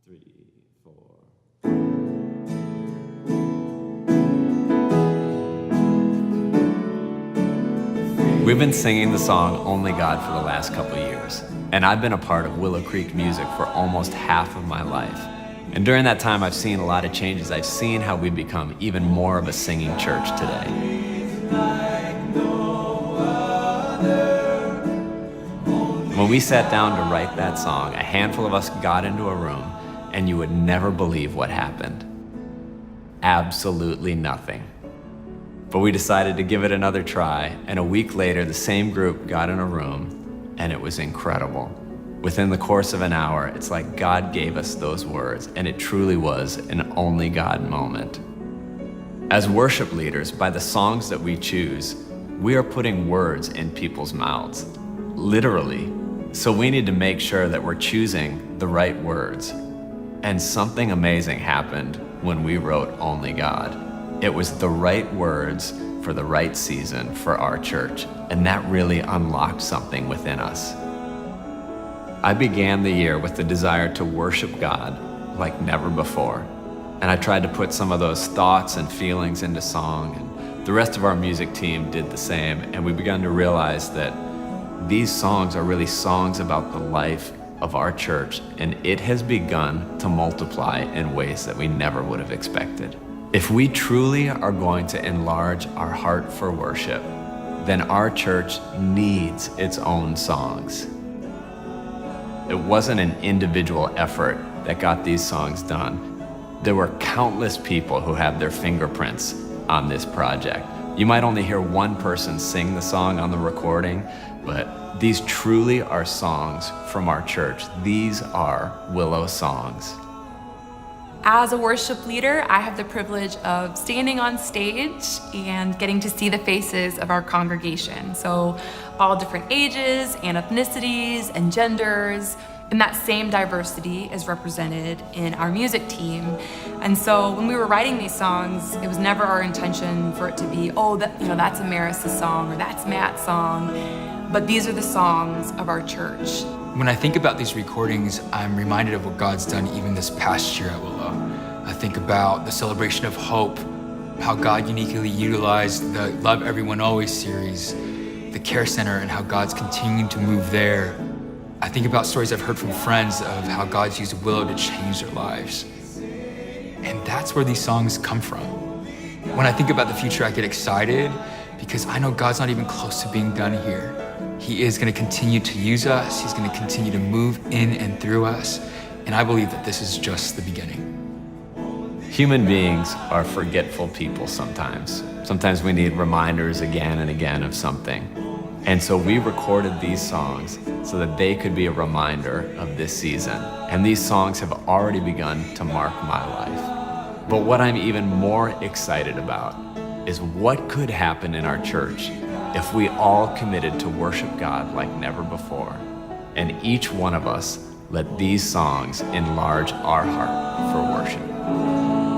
3, 4. We've been singing the song Only God for the last couple of years, and I've been a part of Willow Creek music for almost half of my life. And during that time, I've seen a lot of changes. I've seen how we've become even more of a singing church today. When we sat down to write that song, a handful of us got into a room, and you would never believe what happened. Absolutely nothing. But we decided to give it another try, and a week later, the same group got in a room, and it was incredible. Within the course of an hour, it's like God gave us those words, and it truly was an only God moment. As worship leaders, by the songs that we choose, we are putting words in people's mouths, literally. So we need to make sure that we're choosing the right words. And something amazing happened when we wrote Only God. It was the right words for the right season for our church, and that really unlocked something within us. I began the year with the desire to worship God like never before, and I tried to put some of those thoughts and feelings into song, and the rest of our music team did the same, and we began to realize that these songs are really songs about the life of our church, and it has begun to multiply in ways that we never would have expected. If we truly are going to enlarge our heart for worship, then our church needs its own songs. It wasn't an individual effort that got these songs done. There were countless people who have their fingerprints on this project. You might only hear one person sing the song on the recording, but these truly are songs from our church. These are Willow songs. As a worship leader, I have the privilege of standing on stage and getting to see the faces of our congregation. So all different ages and ethnicities and genders, and that same diversity is represented in our music team. And so when we were writing these songs, it was never our intention for it to be, oh, that's Amaris's song or that's Matt's song. But these are the songs of our church. When I think about these recordings, I'm reminded of what God's done even this past year at Willow. I think about the celebration of hope, how God uniquely utilized the Love Everyone Always series, the Care Center, and how God's continuing to move there. I think about stories I've heard from friends of how God's used Willow to change their lives. And that's where these songs come from. When I think about the future, I get excited because I know God's not even close to being done here. He is going to continue to use us. He's going to continue to move in and through us. And I believe that this is just the beginning. Human beings are forgetful people sometimes. Sometimes we need reminders again and again of something. And so we recorded these songs so that they could be a reminder of this season. And these songs have already begun to mark my life. But what I'm even more excited about is what could happen in our church if we all committed to worship God like never before, and each one of us let these songs enlarge our heart for worship.